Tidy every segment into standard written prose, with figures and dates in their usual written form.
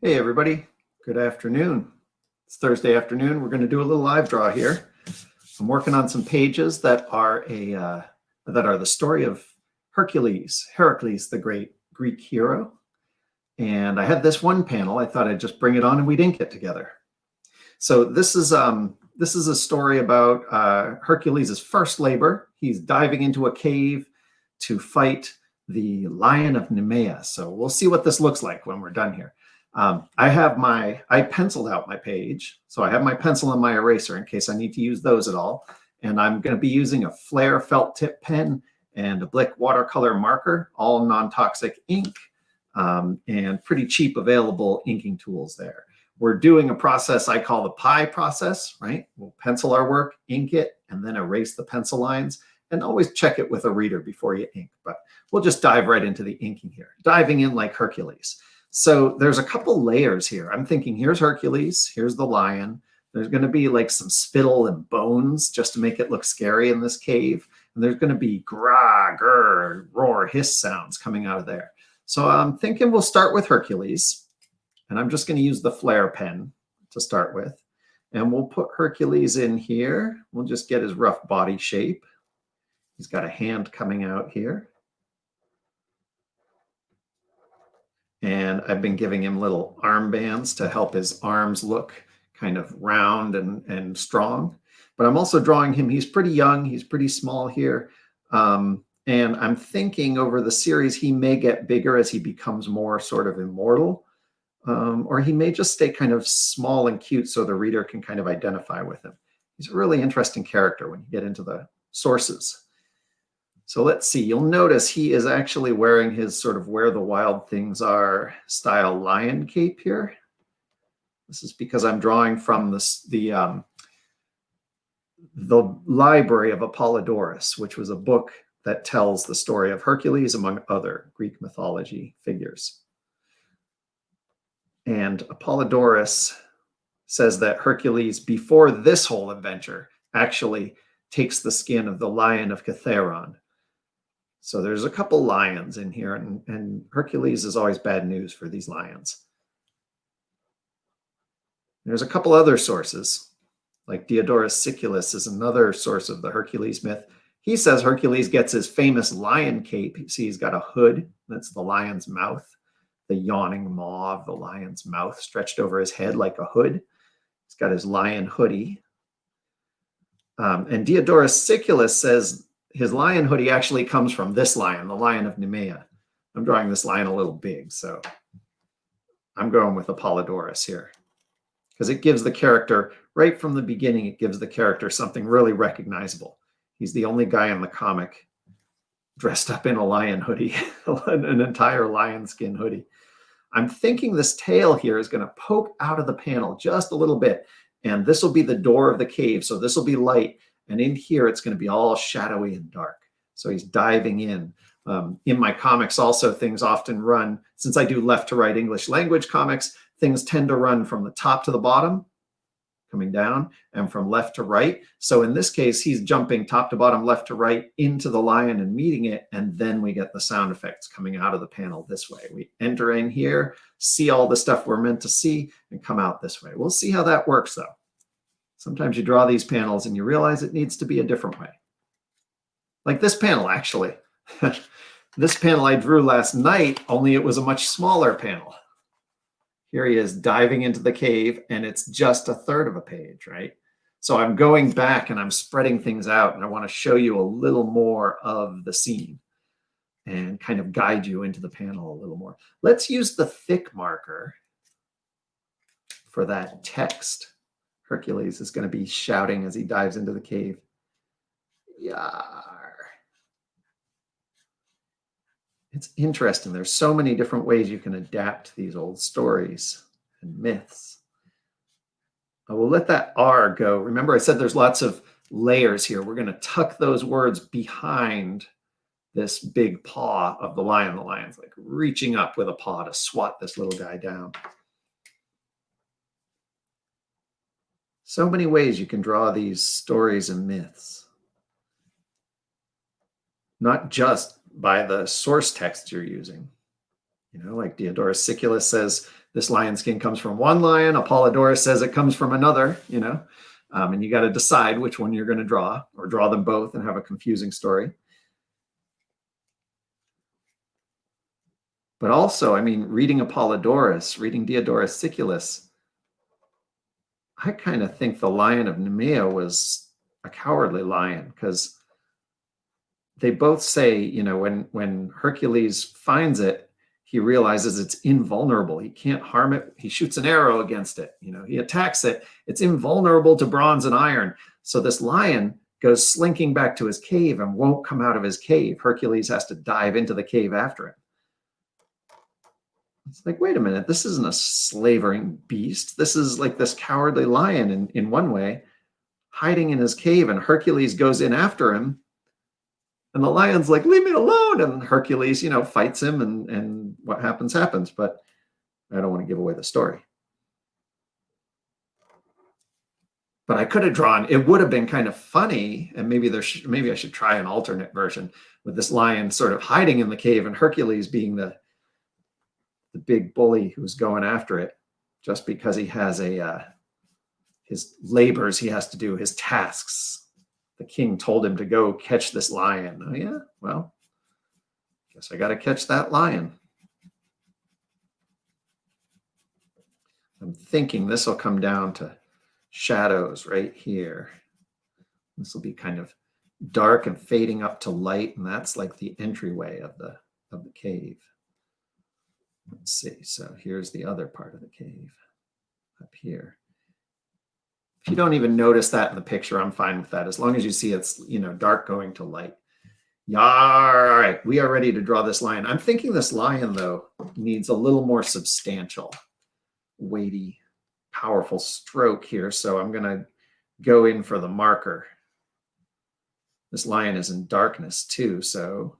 Hey everybody, good afternoon. It's Thursday afternoon. We're going to do a little live draw here. I'm working on some pages that are the story of Hercules, the great Greek hero. And I had this one panel. I thought I'd just bring it on and we'd ink it together. So this is a story about Hercules' first labor. He's diving into a cave to fight the lion of Nemea. So we'll see what this looks like when we're done here. I penciled out my page. So I have my pencil and my eraser in case I need to use those at all. And I'm going to be using a Flair felt tip pen and a Blick watercolor marker, all non-toxic ink, and pretty cheap available inking tools there. We're doing a process I call the pie process, right? We'll pencil our work, ink it, and then erase the pencil lines, and always check it with a reader before you ink. But we'll just dive right into the inking here, diving in like Hercules. So there's a couple layers here. I'm thinking here's Hercules, here's the lion. There's going to be like some spittle and bones just to make it look scary in this cave. And there's going to be gra, grr, roar, hiss sounds coming out of there. So I'm thinking we'll start with Hercules. And I'm just going to use the Flair pen to start with. And we'll put Hercules in here. We'll just get his rough body shape. He's got a hand coming out here. And I've been giving him little armbands to help his arms look kind of round and strong. But I'm also drawing him, he's pretty young, he's pretty small here. And I'm thinking over the series, he may get bigger as he becomes more sort of immortal. Or he may just stay kind of small and cute so the reader can kind of identify with him. He's a really interesting character when you get into the sources. So let's see, you'll notice he is actually wearing his sort of Where the Wild Things Are style lion cape here. This is because I'm drawing from the library of Apollodorus, which was a book that tells the story of Hercules among other Greek mythology figures. And Apollodorus says that Hercules, before this whole adventure, actually takes the skin of the lion of Kithaeron. So there's a couple lions in here, and Hercules is always bad news for these lions. There's a couple other sources, like Diodorus Siculus is another source of the Hercules myth. He says Hercules gets his famous lion cape. You see he's got a hood, that's the lion's mouth. The yawning maw of the lion's mouth stretched over his head like a hood. He's got his lion hoodie. And Diodorus Siculus says his lion hoodie actually comes from this lion, the lion of Nemea. I'm drawing this lion a little big, so I'm going with Apollodorus here. Because it gives the character, right from the beginning, it gives the character something really recognizable. He's the only guy in the comic dressed up in a lion hoodie, an entire lion skin hoodie. I'm thinking this tail here is going to poke out of the panel just a little bit. And this will be the door of the cave. So this will be light. And in here, it's going to be all shadowy and dark. So he's diving in. In my comics also, things often run, since I do left to right English language comics, things tend to run from the top to the bottom, coming down, and from left to right. So in this case, he's jumping top to bottom, left to right into the lion and meeting it. And then we get the sound effects coming out of the panel this way. We enter in here, see all the stuff we're meant to see, and come out this way. We'll see how that works, though. Sometimes you draw these panels and you realize it needs to be a different way. Like this panel, actually. This panel I drew last night, only it was a much smaller panel. Here he is diving into the cave, and it's just a third of a page, right? So I'm going back and I'm spreading things out, and I want to show you a little more of the scene and kind of guide you into the panel a little more. Let's use the thick marker for that text. Hercules is going to be shouting as he dives into the cave. Yar. It's interesting. There's so many different ways you can adapt these old stories and myths. I will let that R go. Remember, I said there's lots of layers here. We're going to tuck those words behind this big paw of the lion. The lion's like reaching up with a paw to swat this little guy down. So many ways you can draw these stories and myths. Not just by the source text you're using. You know, like Diodorus Siculus says, this lion skin comes from one lion. Apollodorus says it comes from another, and you got to decide which one you're going to draw, or draw them both and have a confusing story. But also, I mean, reading Apollodorus, reading Diodorus Siculus, I kind of think the lion of Nemea was a cowardly lion, because they both say, when Hercules finds it, he realizes it's invulnerable. He can't harm it. He shoots an arrow against it. He attacks it. It's invulnerable to bronze and iron. So this lion goes slinking back to his cave and won't come out of his cave. Hercules has to dive into the cave after him. It's like, wait a minute, this isn't a slavering beast. This is like this cowardly lion in one way, hiding in his cave, and Hercules goes in after him. And the lion's like, leave me alone. And Hercules, fights him, and what happens, happens. But I don't want to give away the story. But I could have drawn, it would have been kind of funny, and maybe I should try an alternate version with this lion sort of hiding in the cave and Hercules being the big bully who's going after it, just because he has his labors he has to do, his tasks. The king told him to go catch this lion. Oh yeah, well, guess I got to catch that lion. I'm thinking this will come down to shadows right here. This will be kind of dark and fading up to light, and that's like the entryway of the cave. Let's see. So here's the other part of the cave up here. If you don't even notice that in the picture, I'm fine with that. As long as you see it's, dark going to light. All right, we are ready to draw this lion. I'm thinking this lion, though, needs a little more substantial, weighty, powerful stroke here. So I'm going to go in for the marker. This lion is in darkness, too, so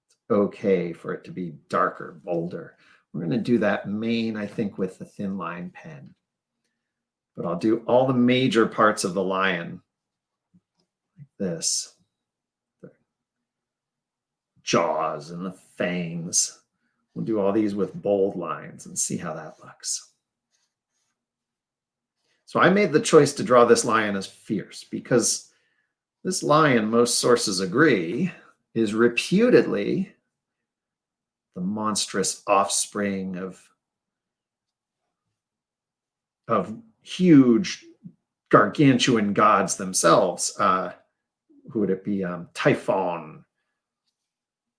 it's okay for it to be darker, bolder. We're going to do that mane, I think, with the thin line pen. But I'll do all the major parts of the lion like this. The jaws and the fangs. We'll do all these with bold lines and see how that looks. So I made the choice to draw this lion as fierce because this lion, most sources agree, is reputedly the monstrous offspring of huge gargantuan gods themselves. Who would it be? Typhon.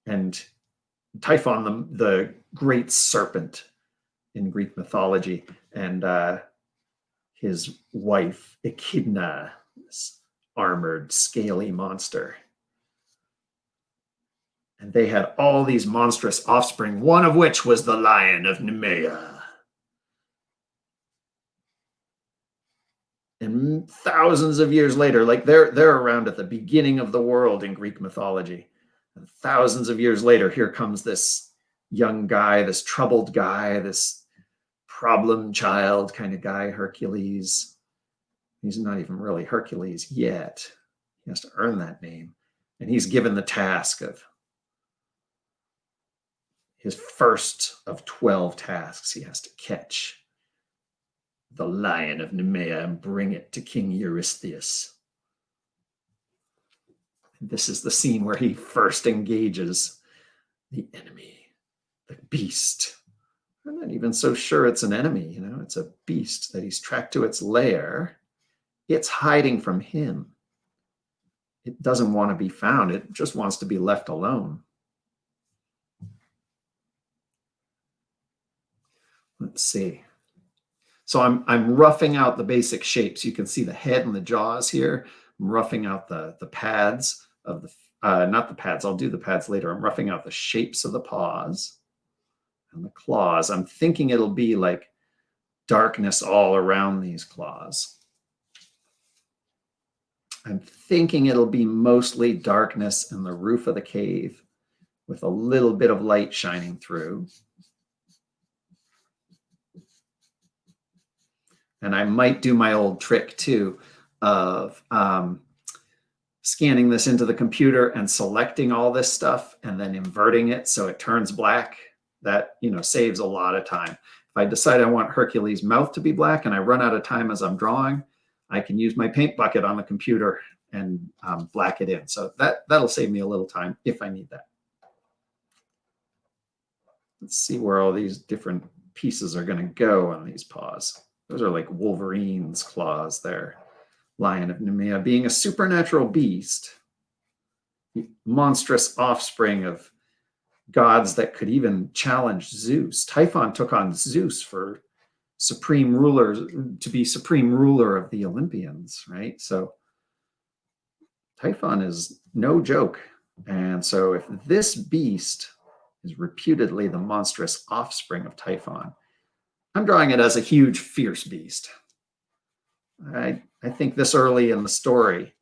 And Typhon, the great serpent in Greek mythology, and his wife, Echidna, this armored, scaly monster. And they had all these monstrous offspring, one of which was the lion of Nemea. And thousands of years later, like they're around at the beginning of the world in Greek mythology. And thousands of years later, here comes this young guy, this troubled guy, this problem child kind of guy, Hercules. He's not even really Hercules yet. He has to earn that name. And he's given the task of his first of 12 tasks. He has to catch the lion of Nemea and bring it to King Eurystheus. And this is the scene where he first engages the enemy, the beast. I'm not even so sure it's an enemy, it's a beast that he's tracked to its lair. It's hiding from him. It doesn't want to be found. It just wants to be left alone. Let's see. So I'm roughing out the basic shapes. You can see the head and the jaws here. I'm roughing out the pads of the, not the pads, I'll do the pads later. I'm roughing out the shapes of the paws and the claws. I'm thinking it'll be like darkness all around these claws. I'm thinking it'll be mostly darkness in the roof of the cave with a little bit of light shining through. And I might do my old trick too of scanning this into the computer and selecting all this stuff and then inverting it so it turns black. That, saves a lot of time. If If I decide I want Hercules' mouth to be black and I run out of time as I'm drawing, I can use my paint bucket on the computer and black it in. So that'll save me a little time if I need that. Let's see where all these different pieces are going to go on these paws. Those are like Wolverine's claws there. Lion of Nemea being a supernatural beast, monstrous offspring of gods that could even challenge Zeus. Typhon took on Zeus for supreme rulers, to be supreme ruler of the Olympians, right? So Typhon is no joke. And so if this beast is reputedly the monstrous offspring of Typhon, I'm drawing it as a huge, fierce beast. I think this early in the story,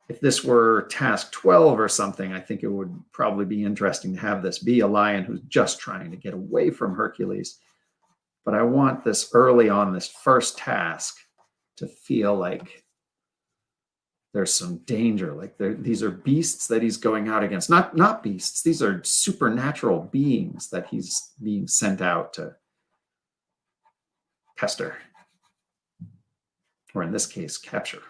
if this were task 12 or something, I think it would probably be interesting to have this be a lion who's just trying to get away from Hercules. But I want this early on, this first task, to feel like there's some danger. Like these are beasts that he's going out against. Not beasts. These are supernatural beings that he's being sent out to pester. Or in this case, capture.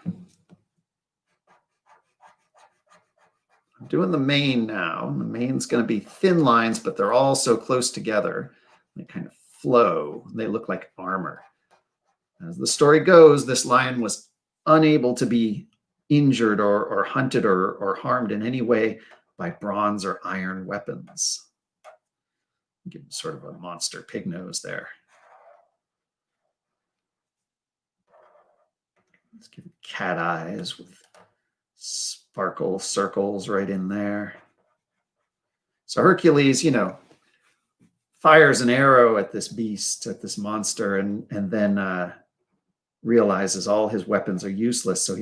I'm doing the mane now. The mane's going to be thin lines, but they're all so close together. They kind of flow. They look like armor. As the story goes, this lion was unable to be injured or hunted or harmed in any way by bronze or iron weapons. Give him sort of a monster pig nose there. Let's give him cat eyes with sparkle circles right in there. So Hercules, fires an arrow at this beast, at this monster, and then realizes all his weapons are useless. So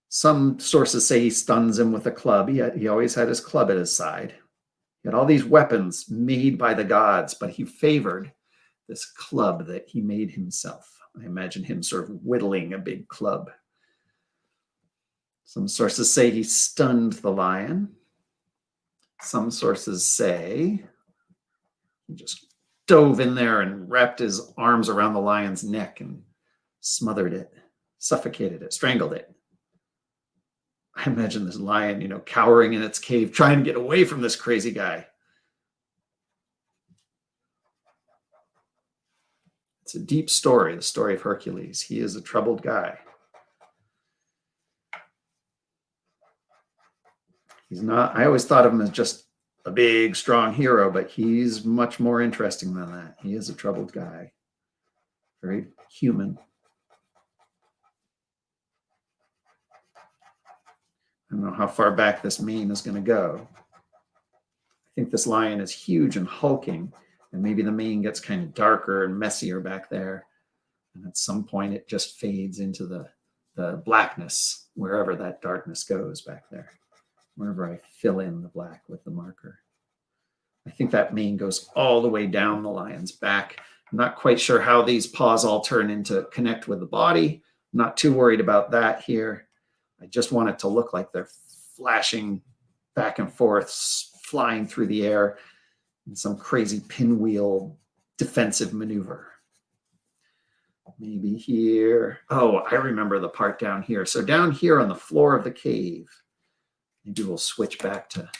some sources say he stuns him with a club. He always had his club at his side. He had all these weapons made by the gods, but he favored this club that he made himself. I imagine him sort of whittling a big club. Some sources say he stunned the lion. Some sources say he just dove in there and wrapped his arms around the lion's neck and smothered it, suffocated it, strangled it. I imagine this lion, cowering in its cave, trying to get away from this crazy guy. It's a deep story, the story of Hercules. He is a troubled guy. He's not, I always thought of him as just a big, strong hero, but he's much more interesting than that. He is a troubled guy. Very human. I don't know how far back this mane is going to go. I think this lion is huge and hulking, and maybe the mane gets kind of darker and messier back there. And at some point, it just fades into the blackness, wherever that darkness goes back there, wherever I fill in the black with the marker. I think that mane goes all the way down the lion's back. I'm not quite sure how these paws all turn into connect with the body. I'm not too worried about that here. I just want it to look like they're flashing back and forth, flying through the air in some crazy pinwheel defensive maneuver. Maybe here. Oh, I remember the part down here. So down here on the floor of the cave, maybe we'll switch back to,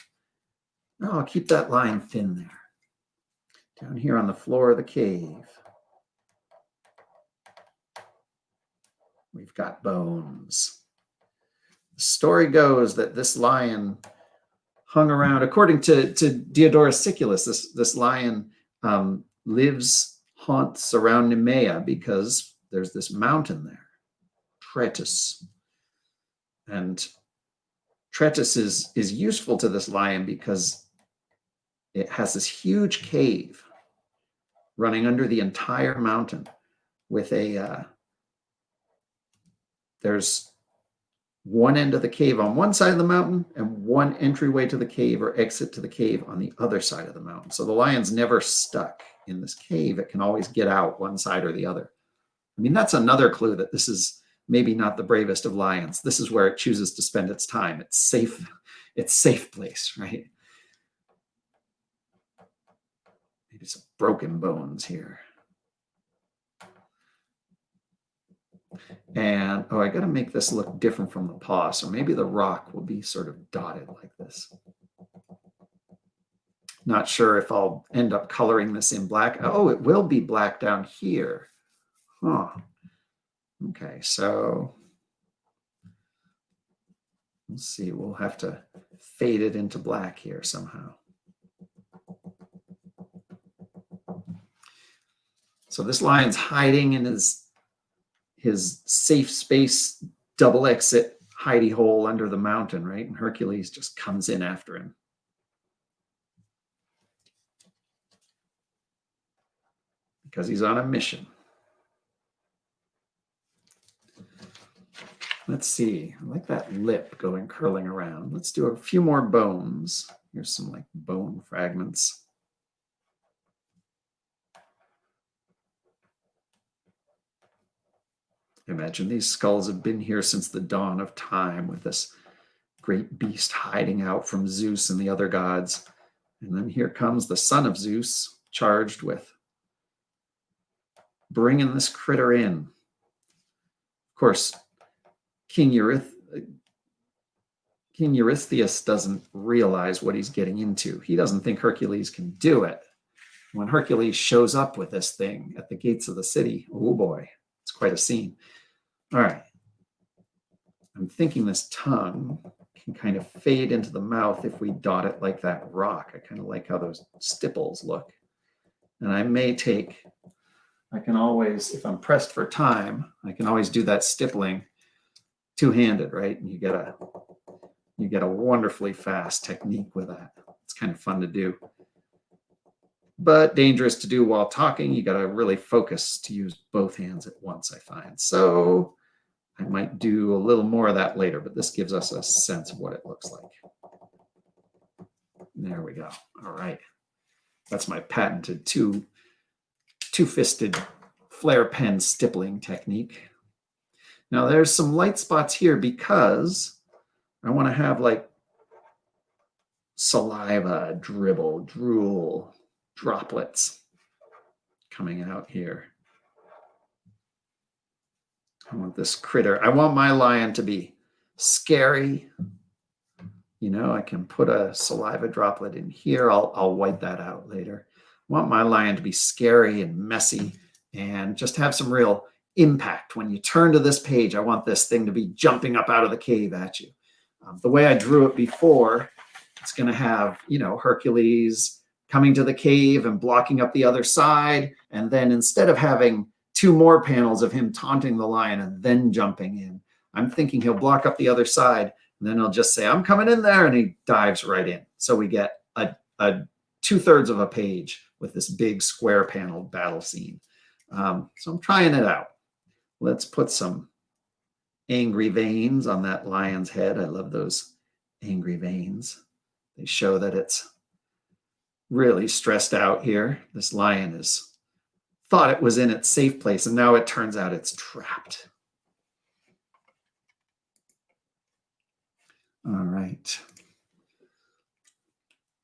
no, I'll keep that line thin there. Down here on the floor of the cave, we've got bones. The story goes that this lion hung around, according to Diodorus Siculus, this lion haunts around Nemea because there's this mountain there, Tretus. And Tretus is useful to this lion because it has this huge cave running under the entire mountain with there's one end of the cave on one side of the mountain and one entryway to the cave or exit to the cave on the other side of the mountain. So the lion's never stuck in this cave. It can always get out one side or the other. I mean, that's another clue that this is maybe not the bravest of lions. This is where it chooses to spend its time. It's safe place, right? Maybe some broken bones here. And, oh, I got to make this look different from the paw. So maybe the rock will be sort of dotted like this. Not sure if I'll end up coloring this in black. Oh, it will be black down here. Huh. Okay, so let's see. We'll have to fade it into black here somehow. So this lion's hiding in his safe space double exit hidey hole under the mountain, right? And Hercules just comes in after him. Because he's on a mission. Let's see. I like that lip going curling around. Let's do a few more bones. Here's some like bone fragments. Imagine these skulls have been here since the dawn of time, with this great beast hiding out from Zeus and the other gods. And then here comes the son of Zeus, charged with bringing this critter in. Of course, King Eurystheus doesn't realize what he's getting into. He doesn't think Hercules can do it. When Hercules shows up with this thing at the gates of the city, oh boy, it's quite a scene. All right. I'm thinking this tongue can kind of fade into the mouth if we dot it like that rock. I kind of like how those stipples look. And I can always, if I'm pressed for time, I can always do that stippling two-handed, right? And you get a wonderfully fast technique with that. It's kind of fun to do, but dangerous to do while talking. You got to really focus to use both hands at once, I find. So I might do a little more of that later, but this gives us a sense of what it looks like. There we go. All right. That's my patented two-fisted flare pen stippling technique. Now there's some light spots here because I want to have like saliva, dribble, drool, droplets coming out here. I want this critter. I want my lion to be scary. You know, I can put a saliva droplet in here. I'll wipe that out later. I want my lion to be scary and messy and just have some real impact. When you turn to this page, I want this thing to be jumping up out of the cave at you. The way I drew it before, it's going to have, you know, Hercules coming to the cave and blocking up the other side. And then instead of having two more panels of him taunting the lion and then jumping in, I'm thinking he'll block up the other side. And then he'll just say, I'm coming in there. And he dives right in. So we get a 2/3 of a page with this big square panel battle scene. So I'm trying it out. Let's put some angry veins on that lion's head. I love those angry veins. They show that it's really stressed out here. This lion is thought it was in its safe place, and now it turns out it's trapped. All right.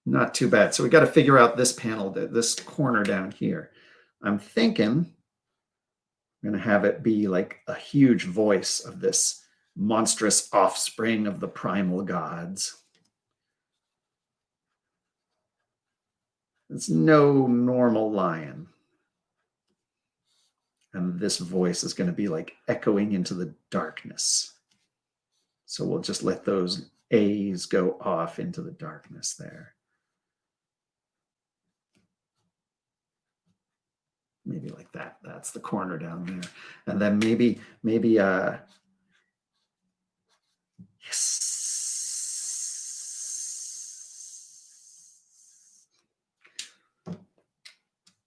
Not too bad. So we got to figure out this panel, this corner down here. I'm thinking I'm going to have it be like a huge voice of this monstrous offspring of the primal gods. It's no normal lion. And this voice is going to be like echoing into the darkness. So we'll just let those A's go off into the darkness there. Maybe like that. That's the corner down there. And then maybe yes.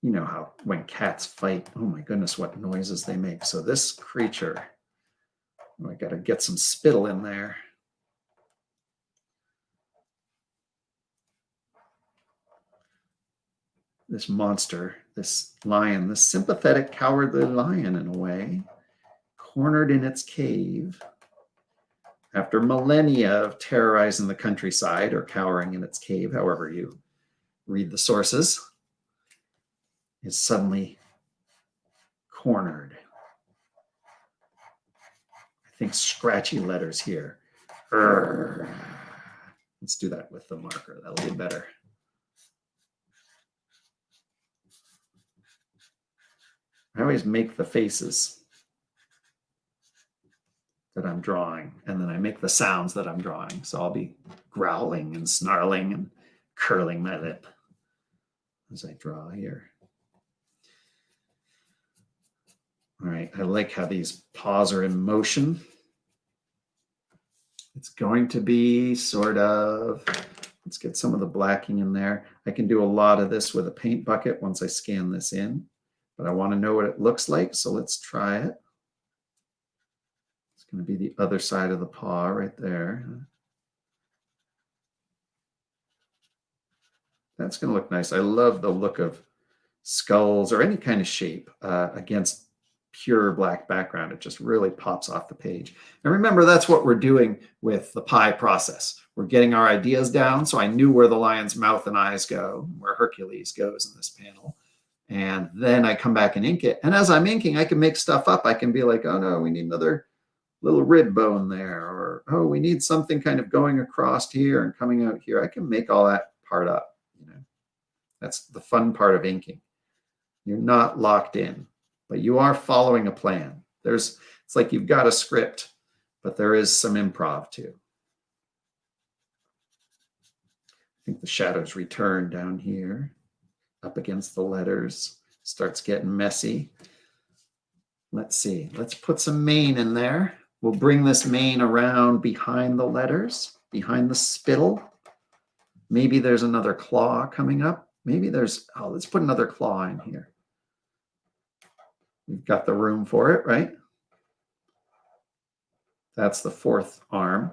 You know how when cats fight, oh my goodness, what noises they make. So this creature, I got to get some spittle in there. This monster, this lion, this sympathetic, cowardly lion in a way, cornered in its cave after millennia of terrorizing the countryside or cowering in its cave, however you read the sources. is suddenly cornered. I think scratchy letters here. Let's do that with the marker. That'll be better. I always make the faces that I'm drawing, and then I make the sounds that I'm drawing. So I'll be growling and snarling and curling my lip as I draw here. All right, I like how these paws are in motion. It's going to be sort of, let's get some of the blacking in there. I can do a lot of this with a paint bucket once I scan this in, but I want to know what it looks like, so let's try it. It's going to be the other side of the paw right there. That's going to look nice. I love the look of skulls or any kind of shape against pure black background. It just really pops off the page. And remember, that's what we're doing with the pie process. We're getting our ideas down. So I knew where the lion's mouth and eyes go, where Hercules goes in this panel. And then I come back and ink it. And as I'm inking, I can make stuff up. I can be like, oh no, we need another little rib bone there. Or, oh, we need something kind of going across here and coming out here. I can make all that part up. You know, that's the fun part of inking. You're not locked in, but you are following a plan. It's like you've got a script, but there is some improv too. I think the shadows return down here, up against the letters. Starts getting messy. Let's see. Let's put some mane in there. We'll bring this mane around behind the letters, behind the spittle. Maybe there's another claw coming up. Maybe there's, oh, let's put another claw in here. We've got the room for it, right? That's the fourth arm.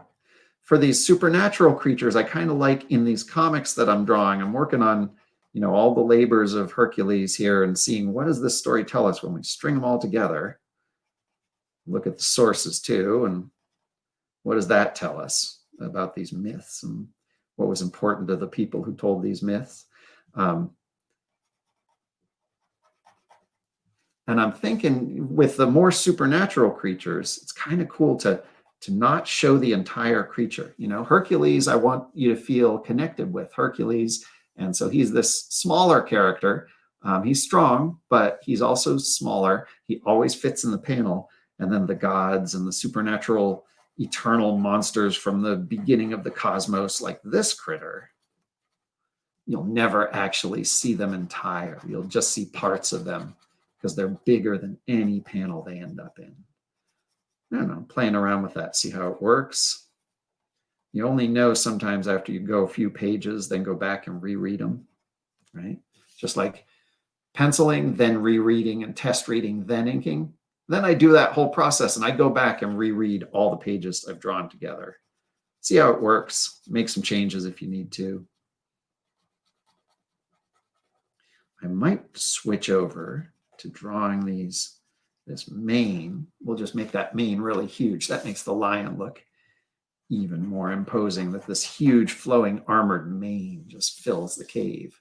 For these supernatural creatures, I kind of like in these comics that I'm drawing, I'm working on, you know, all the labors of Hercules here and seeing what does this story tell us when we string them all together. Look at the sources too, and what does that tell us about these myths and what was important to the people who told these myths. And I'm thinking with the more supernatural creatures, it's kind of cool to not show the entire creature. You know, Hercules, I want you to feel connected with Hercules. And so he's this smaller character. He's strong, but he's also smaller. He always fits in the panel. And then the gods and the supernatural eternal monsters from the beginning of the cosmos, like this critter, you'll never actually see them entire. You'll just see parts of them, because they're bigger than any panel they end up in. I don't know, playing around with that, see how it works. You only know sometimes after you go a few pages, then go back and reread them, right? Just like penciling, then rereading and test reading, then inking. Then I do that whole process and I go back and reread all the pages I've drawn together. See how it works, make some changes if you need to. I might switch over to drawing this mane. We'll just make that mane really huge. That makes the lion look even more imposing, that this huge flowing armored mane just fills the cave.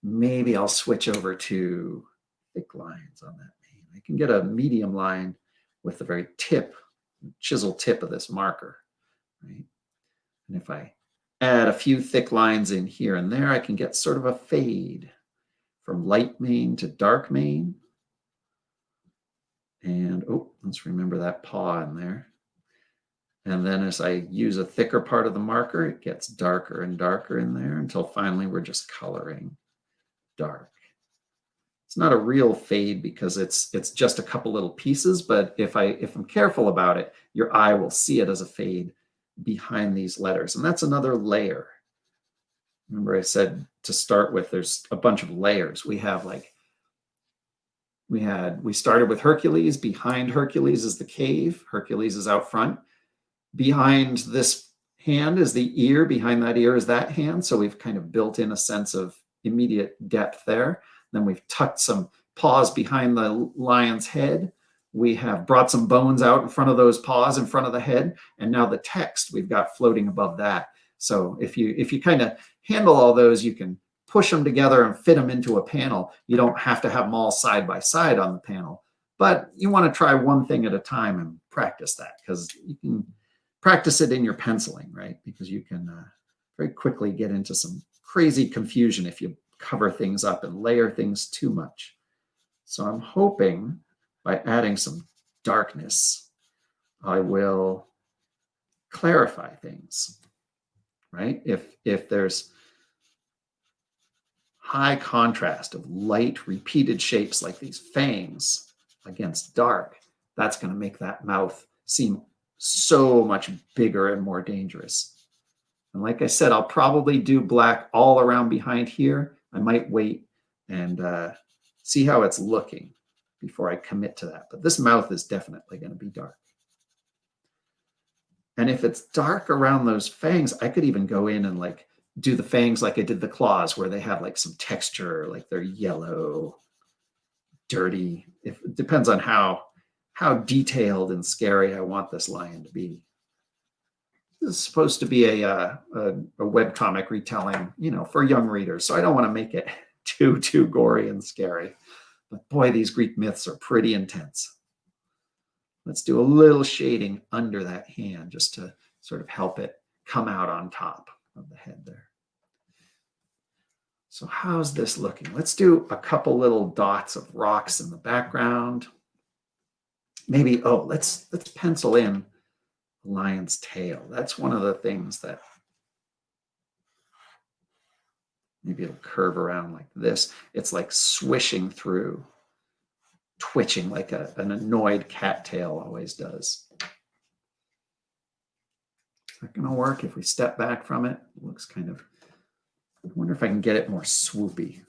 Maybe I'll switch over to thick lines on that mane. I can get a medium line with the very tip, chisel tip of this marker, right? And if I add a few thick lines in here and there, I can get sort of a fade from light mane to dark mane. And, oh, let's remember that paw in there. And then as I use a thicker part of the marker, it gets darker and darker in there until finally we're just coloring dark. It's not a real fade because it's just a couple little pieces, but if I'm careful about it, your eye will see it as a fade behind these letters. And that's another layer. Remember I said to start with, there's a bunch of layers. We have like, we started with Hercules. Behind Hercules is the cave. Hercules is out front. Behind this hand is the ear. Behind that ear is that hand. So we've kind of built in a sense of immediate depth there. Then we've tucked some paws behind the lion's head. We have brought some bones out in front of those paws, in front of the head. And now the text we've got floating above that. So if you kind of handle all those, you can push them together and fit them into a panel. You don't have to have them all side by side on the panel, but you want to try one thing at a time and practice that, because you can practice it in your penciling, right? Because you can very quickly get into some crazy confusion if you cover things up and layer things too much. So I'm hoping by adding some darkness, I will clarify things, right? If there's high contrast of light repeated shapes like these fangs against dark, that's going to make that mouth seem so much bigger and more dangerous. And like I said, I'll probably do black all around behind here. I might wait and see how it's looking before I commit to that. But this mouth is definitely going to be dark. And if it's dark around those fangs, I could even go in and like do the fangs like I did the claws, where they have like some texture, like they're yellow, dirty. It depends on how detailed and scary I want this lion to be. This is supposed to be a webcomic retelling, you know, for young readers. So I don't want to make it too gory and scary. But boy, these Greek myths are pretty intense. Let's do a little shading under that hand just to sort of help it come out on top of the head there. So how's this looking? Let's do a couple little dots of rocks in the background. Maybe, let's pencil in the lion's tail. That's one of the things that maybe it'll curve around like this. It's like swishing through, twitching like an annoyed cattail always does. Is that going to work if we step back from it? It looks kind of, I wonder if I can get it more swoopy.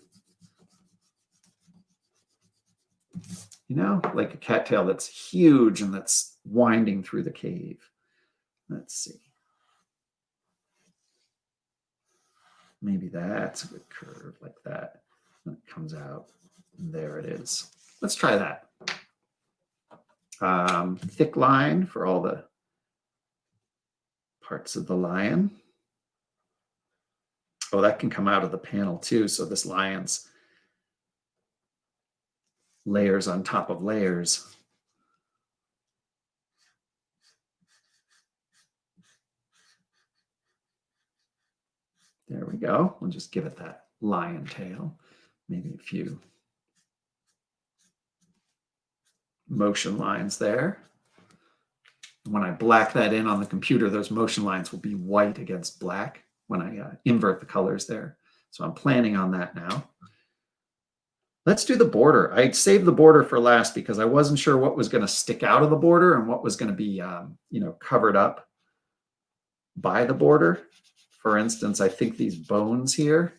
You know, like a cattail that's huge and that's winding through the cave. Let's see. Maybe that's a good curve like that. And it comes out. And there it is. Let's try that. Thick line for all the parts of the lion. Oh, that can come out of the panel too. So this lion's layers on top of layers. There we go. We'll just give it that lion tail. Maybe a few motion lines there. When I black that in on the computer, those motion lines will be white against black when I invert the colors there. So I'm planning on that now. Let's do the border. I saved the border for last because I wasn't sure what was going to stick out of the border and what was going to be, covered up by the border. For instance, I think these bones here,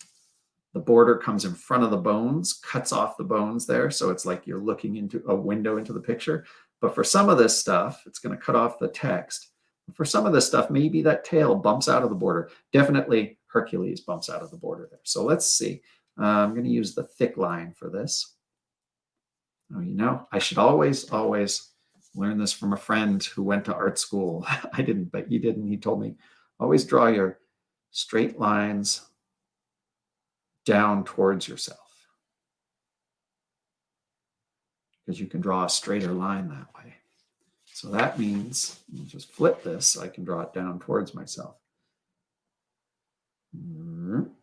the border comes in front of the bones, cuts off the bones there. So it's like you're looking into a window into the picture. But for some of this stuff, it's going to cut off the text. For some of this stuff, maybe that tail bumps out of the border. Definitely Hercules bumps out of the border there. So let's see. I'm going to use the thick line for this. Oh, you know, I should always learn this from a friend who went to art school. I didn't, but you didn't. He told me, always draw your straight lines down towards yourself, because you can draw a straighter line that way. So that means, I'll just flip this so I can draw it down towards myself.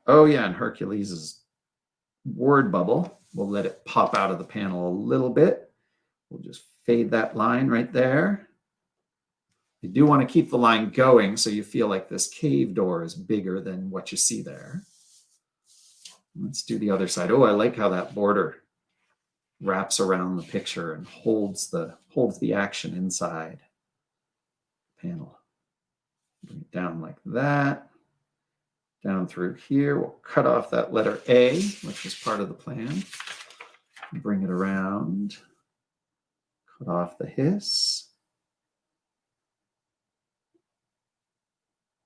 Oh yeah, and Hercules' word bubble, we'll let it pop out of the panel a little bit. We'll just fade that line right there. You do want to keep the line going so you feel like this cave door is bigger than what you see there. Let's do the other side. Oh, I like how that border wraps around the picture and holds the action inside the panel. Bring it down like that. Down through here, we'll cut off that letter A, which was part of the plan. Bring it around. Cut off the hiss.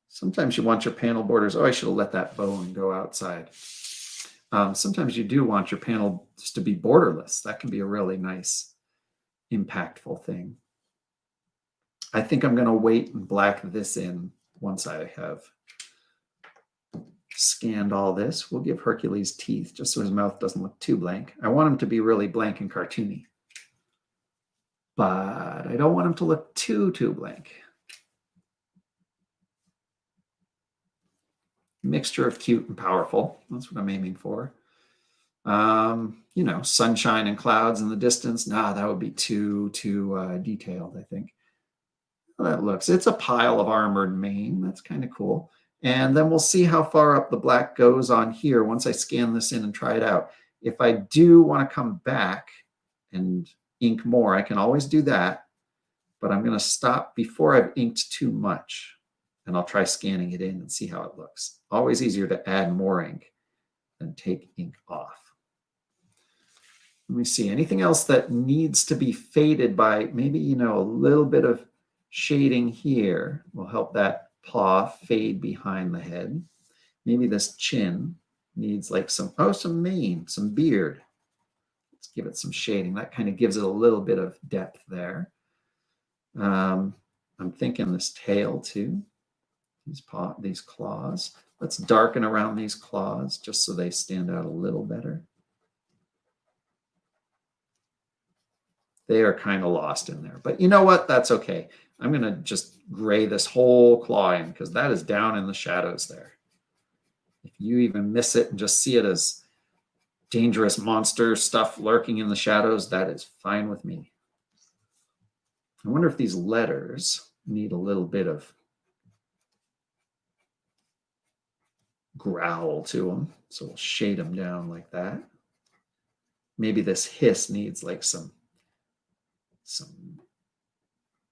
Sometimes you want your panel borders. Oh, I should have let that bone go outside. Sometimes you do want your panel just to be borderless. That can be a really nice, impactful thing. I think I'm going to wait and black this in once I have scanned all this. We'll give Hercules teeth just so his mouth doesn't look too blank. I want him to be really blank and cartoony, but I don't want him to look too blank. Mixture of cute and powerful. That's what I'm aiming for. You know, sunshine and clouds in the distance. Nah, that would be too detailed, I think. Well, that looks, it's a pile of armored mane. That's kind of cool. And then we'll see how far up the black goes on here once I scan this in and try it out. If I do want to come back and ink more, I can always do that, but I'm going to stop before I've inked too much, and I'll try scanning it in and see how it looks. Always easier to add more ink than take ink off. Let me see, anything else that needs to be faded by maybe, you know, a little bit of shading here will help that paw fade behind the head. Maybe this chin needs like some mane, some beard. Let's give it some shading. That kind of gives it a little bit of depth there. I'm thinking this tail too. These claws. Let's darken around these claws just so they stand out a little better. They are kind of lost in there, but you know what? That's okay. I'm going to just gray this whole claw in because that is down in the shadows there. If you even miss it and just see it as dangerous monster stuff lurking in the shadows, that is fine with me. I wonder if these letters need a little bit of growl to them. So we'll shade them down like that. Maybe this hiss needs like some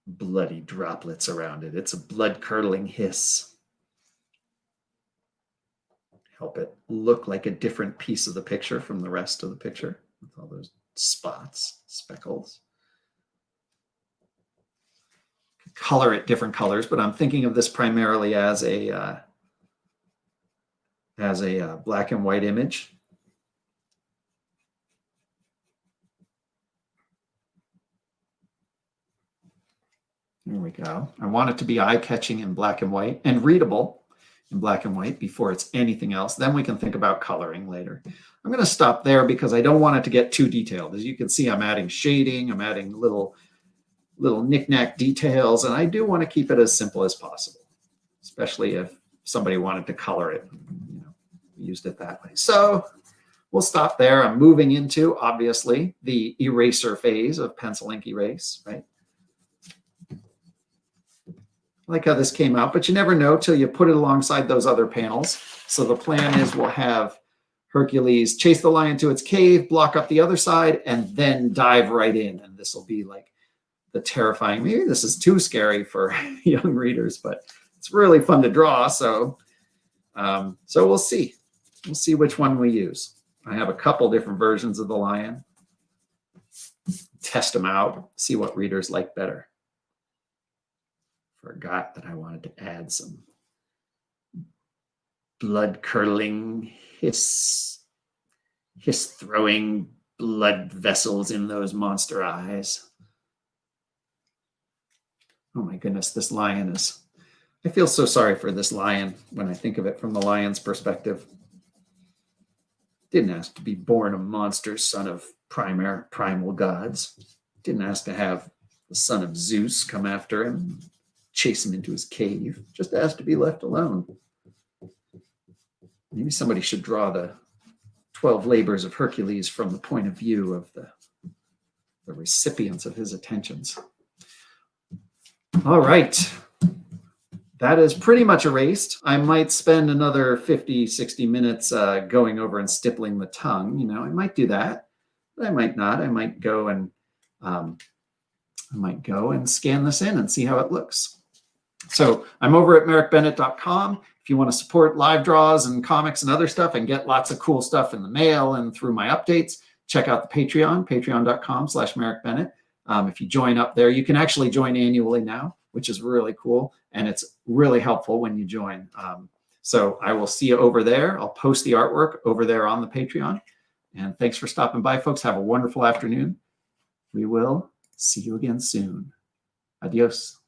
bloody droplets around it. It's a blood-curdling hiss. Help it look like a different piece of the picture from the rest of the picture with all those spots, speckles. Color it different colors, but I'm thinking of this primarily as a black and white image. There we go. I want it to be eye-catching in black and white and readable in black and white before it's anything else. Then we can think about coloring later. I'm going to stop there because I don't want it to get too detailed. As you can see, I'm adding shading. I'm adding little knick-knack details, and I do want to keep it as simple as possible, especially if somebody wanted to color it, you know, used it that way. So we'll stop there. I'm moving into, obviously, the eraser phase of pencil ink erase, right? I like how this came out, but you never know till you put it alongside those other panels. So the plan is we'll have Hercules chase the lion to its cave, block up the other side, and then dive right in. And this will be like the terrifying, maybe this is too scary for young readers, but it's really fun to draw. So, so we'll see. We'll see which one we use. I have a couple different versions of the lion. Test them out, see what readers like better. Forgot that I wanted to add some blood-curdling, hiss-throwing blood vessels in those monster eyes. Oh my goodness, this lion is... I feel so sorry for this lion when I think of it from the lion's perspective. Didn't ask to be born a monster, son of primal gods. Didn't ask to have the son of Zeus come after him, chase him into his cave. Just asked to be left alone. Maybe somebody should draw the 12 labors of Hercules from the point of view of the recipients of his attentions. All right. That is pretty much erased. I might spend another 50, 60 minutes going over and stippling the tongue. You know, I might do that, but I might not. I might go and scan this in and see how it looks. So I'm over at merrickbennett.com. If you want to support live draws and comics and other stuff and get lots of cool stuff in the mail and through my updates, check out the Patreon, patreon.com/merrickbennett. If you join up there, you can actually join annually now, which is really cool. And it's really helpful when you join. So I will see you over there. I'll post the artwork over there on the Patreon. And thanks for stopping by, folks. Have a wonderful afternoon. We will see you again soon. Adios.